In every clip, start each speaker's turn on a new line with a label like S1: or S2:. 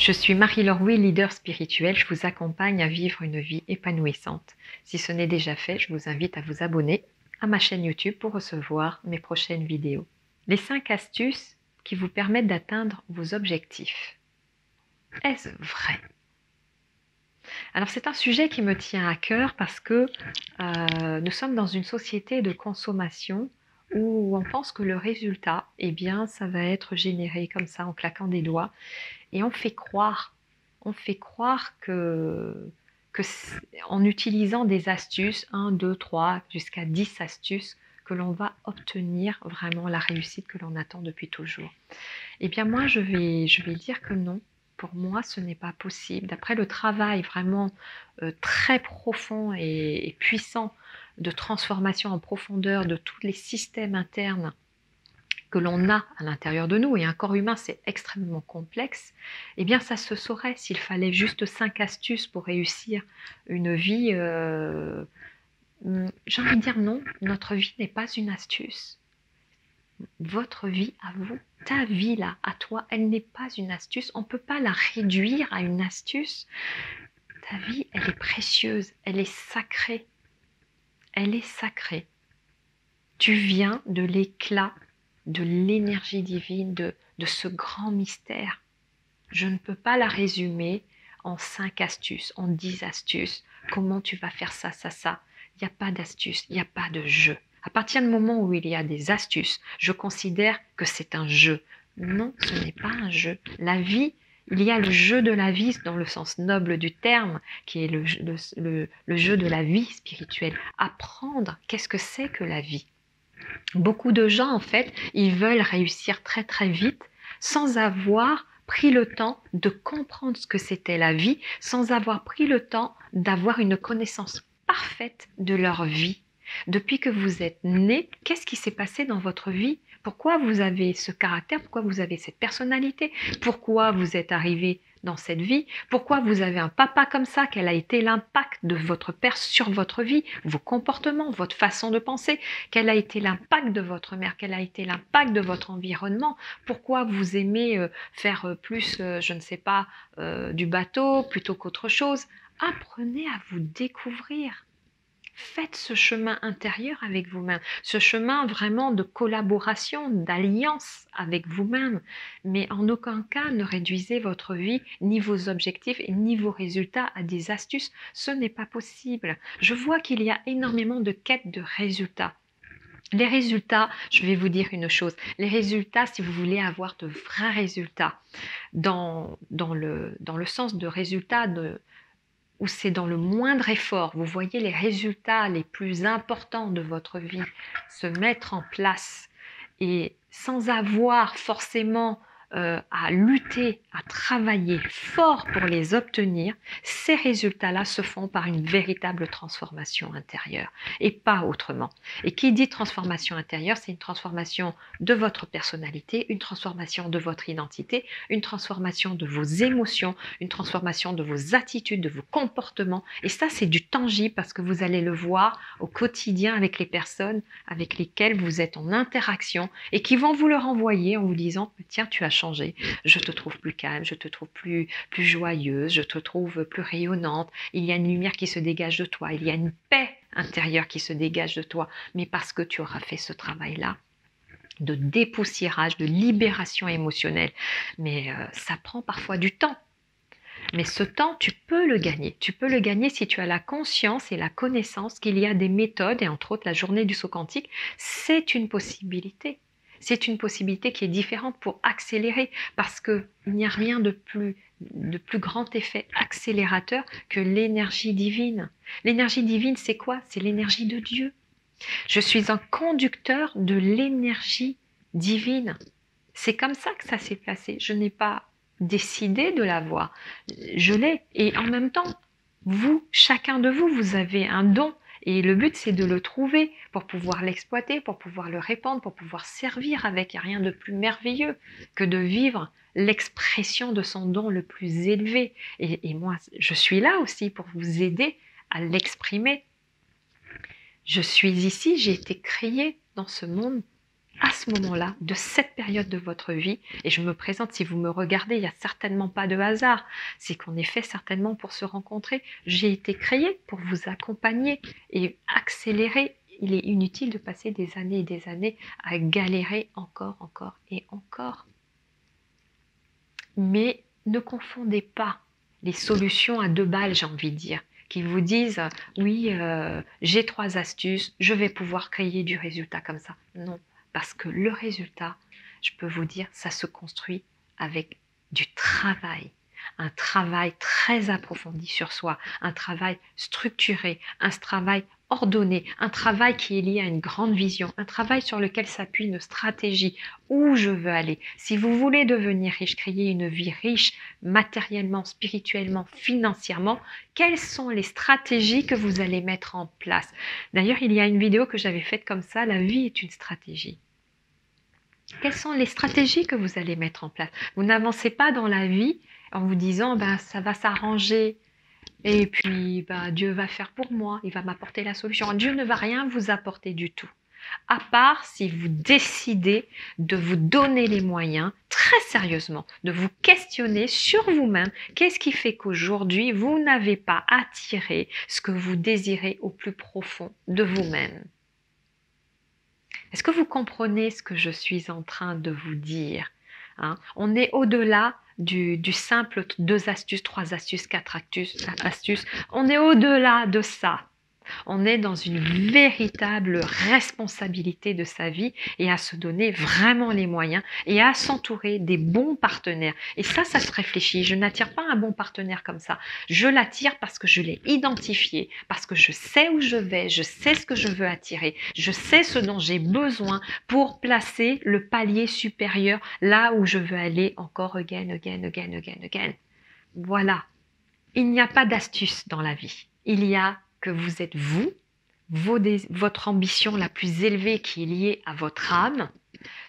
S1: Je suis Marie-Laure Will, leader spirituel. Je vous accompagne à vivre une vie épanouissante. Si ce n'est déjà fait, je vous invite à vous abonner à ma chaîne YouTube pour recevoir mes prochaines vidéos. Les 5 astuces qui vous permettent d'atteindre vos objectifs. Est-ce vrai? Alors c'est un sujet qui me tient à cœur parce que nous sommes dans une société de consommation où on pense que le résultat, eh bien, ça va être généré comme ça en claquant des doigts. Et on fait croire que en utilisant des astuces, 1, 2, 3, jusqu'à 10 astuces, que l'on va obtenir vraiment la réussite que l'on attend depuis toujours. Eh bien moi, je vais dire que non. Pour moi, ce n'est pas possible. D'après le travail vraiment très profond et puissant de transformation en profondeur de tous les systèmes internes que l'on a à l'intérieur de nous, et un corps humain c'est extrêmement complexe, eh bien ça se saurait s'il fallait juste 5 astuces pour réussir une vie. J'ai envie de dire non, notre vie n'est pas une astuce. Votre vie à vous, ta vie là, à toi, elle n'est pas une astuce, on ne peut pas la réduire à une astuce. Ta vie, elle est précieuse, elle est sacrée. Elle est sacrée. Tu viens de l'éclat de l'énergie divine, de ce grand mystère. Je ne peux pas la résumer en 5 astuces, en 10 astuces. Comment tu vas faire ça, ça, ça. Il n'y a pas d'astuce, il n'y a pas de jeu. À partir du moment où il y a des astuces, je considère que c'est un jeu. Non, ce n'est pas un jeu. La vie, il y a le jeu de la vie dans le sens noble du terme, qui est le jeu de la vie spirituelle. Apprendre, qu'est-ce que c'est que la vie? Beaucoup de gens, en fait, ils veulent réussir très très vite sans avoir pris le temps de comprendre ce que c'était la vie, sans avoir pris le temps d'avoir une connaissance parfaite de leur vie. Depuis que vous êtes né, qu'est-ce qui s'est passé dans votre vie? Pourquoi vous avez ce caractère? Pourquoi vous avez cette personnalité? Pourquoi vous êtes arrivé dans cette vie? Pourquoi vous avez un papa comme ça? Quel a été l'impact de votre père sur votre vie, vos comportements, votre façon de penser? Quel a été l'impact de votre mère? Quel a été l'impact de votre environnement? Pourquoi vous aimez faire plus, je ne sais pas, du bateau plutôt qu'autre chose? Apprenez à vous découvrir. Faites ce chemin intérieur avec vous-même, ce chemin vraiment de collaboration, d'alliance avec vous-même. Mais en aucun cas ne réduisez votre vie, ni vos objectifs, ni vos résultats à des astuces. Ce n'est pas possible. Je vois qu'il y a énormément de quêtes de résultats. Les résultats, je vais vous dire une chose, les résultats, si vous voulez avoir de vrais résultats, dans le sens de résultats où c'est dans le moindre effort, vous voyez les résultats les plus importants de votre vie se mettre en place et sans avoir forcément à lutter, à travailler fort pour les obtenir, ces résultats-là se font par une véritable transformation intérieure et pas autrement. Et qui dit transformation intérieure, c'est une transformation de votre personnalité, une transformation de votre identité, une transformation de vos émotions, une transformation de vos attitudes, de vos comportements. Et ça, c'est du tangible parce que vous allez le voir au quotidien avec les personnes avec lesquelles vous êtes en interaction et qui vont vous le renvoyer en vous disant « Tiens, tu as changé, je te trouve plus calme, je te trouve plus joyeuse, je te trouve plus rayonnante, il y a une lumière qui se dégage de toi, il y a une paix intérieure qui se dégage de toi, mais parce que tu auras fait ce travail-là de dépoussiérage, de libération émotionnelle. Mais ça prend parfois du temps. Mais ce temps, tu peux le gagner. Tu peux le gagner si tu as la conscience et la connaissance qu'il y a des méthodes, et entre autres la journée du saut quantique, c'est une possibilité. C'est une possibilité qui est différente pour accélérer, parce qu'il n'y a rien de plus grand effet accélérateur que l'énergie divine. L'énergie divine, c'est quoi? C'est l'énergie de Dieu. Je suis un conducteur de l'énergie divine. C'est comme ça que ça s'est placé. Je n'ai pas décidé de l'avoir. Je l'ai. Et en même temps, vous, chacun de vous, vous avez un don. Et le but, c'est de le trouver pour pouvoir l'exploiter, pour pouvoir le répandre, pour pouvoir servir avec. Il n'y a rien de plus merveilleux que de vivre l'expression de son don le plus élevé. Et moi, je suis là aussi pour vous aider à l'exprimer. Je suis ici, j'ai été créée dans ce monde à ce moment-là, de cette période de votre vie, et je me présente, si vous me regardez, il n'y a certainement pas de hasard, c'est qu'en effet, certainement pour se rencontrer, j'ai été créée pour vous accompagner et accélérer. Il est inutile de passer des années et des années à galérer encore et encore. Mais ne confondez pas les solutions à 2 balles, j'ai envie de dire, qui vous disent oui, j'ai 3 astuces, je vais pouvoir créer du résultat comme ça. Non, parce que le résultat, je peux vous dire, ça se construit avec du travail. Un travail très approfondi sur soi, un travail structuré, un travail ordonné, un travail qui est lié à une grande vision, un travail sur lequel s'appuie une stratégie, où je veux aller. Si vous voulez devenir riche, créer une vie riche matériellement, spirituellement, financièrement, quelles sont les stratégies que vous allez mettre en place? D'ailleurs, il y a une vidéo que j'avais faite comme ça, la vie est une stratégie. Quelles sont les stratégies que vous allez mettre en place? Vous n'avancez pas dans la vie en vous disant ça va s'arranger et puis Dieu va faire pour moi, il va m'apporter la solution. Dieu ne va rien vous apporter du tout, à part si vous décidez de vous donner les moyens, très sérieusement, de vous questionner sur vous-même. Qu'est-ce qui fait qu'aujourd'hui, vous n'avez pas attiré ce que vous désirez au plus profond de vous-même? Est-ce que vous comprenez ce que je suis en train de vous dire, hein? On est au-delà du simple 2 astuces, 3 astuces, 4 astuces. On est au-delà de ça. On est dans une véritable responsabilité de sa vie et à se donner vraiment les moyens et à s'entourer des bons partenaires. Et ça se réfléchit. Je n'attire pas un bon partenaire comme ça. Je l'attire parce que je l'ai identifié, parce que je sais où je vais, je sais ce que je veux attirer, je sais ce dont j'ai besoin pour placer le palier supérieur là où je veux aller encore again. Voilà. Il n'y a pas d'astuce dans la vie. Il y a que vous êtes vous, votre ambition la plus élevée qui est liée à votre âme,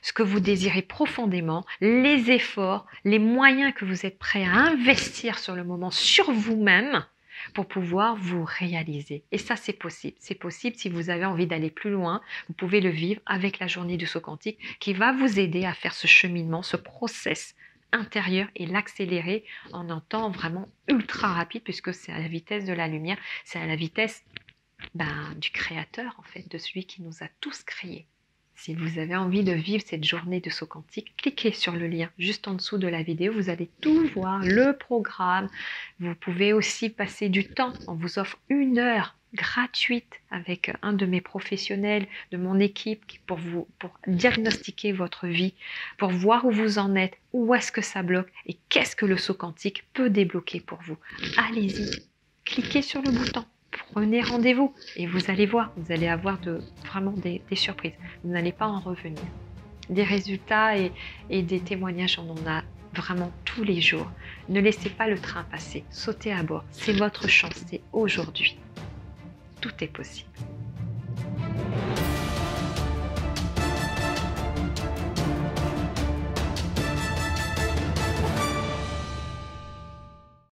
S1: ce que vous désirez profondément, les efforts, les moyens que vous êtes prêts à investir sur le moment sur vous-même pour pouvoir vous réaliser. Et ça, c'est possible. C'est possible si vous avez envie d'aller plus loin. Vous pouvez le vivre avec la journée du saut quantique qui va vous aider à faire ce cheminement, ce process intérieur et l'accélérer en un temps vraiment ultra rapide puisque c'est à la vitesse de la lumière, c'est à la vitesse du créateur en fait, de celui qui nous a tous créés. Si vous avez envie de vivre cette journée de saut quantique, cliquez sur le lien juste en dessous de la vidéo, vous allez tout voir, le programme. Vous pouvez aussi passer du temps, on vous offre 1 heure gratuite avec un de mes professionnels, de mon équipe, pour diagnostiquer votre vie, pour voir où vous en êtes, où est-ce que ça bloque et qu'est-ce que le saut quantique peut débloquer pour vous. Allez-y, cliquez sur le bouton, prenez rendez-vous et vous allez voir, vous allez avoir vraiment des surprises. Vous n'allez pas en revenir. Des résultats et des témoignages, on en a vraiment tous les jours. Ne laissez pas le train passer, sautez à bord. C'est votre chance, c'est aujourd'hui. Tout est possible.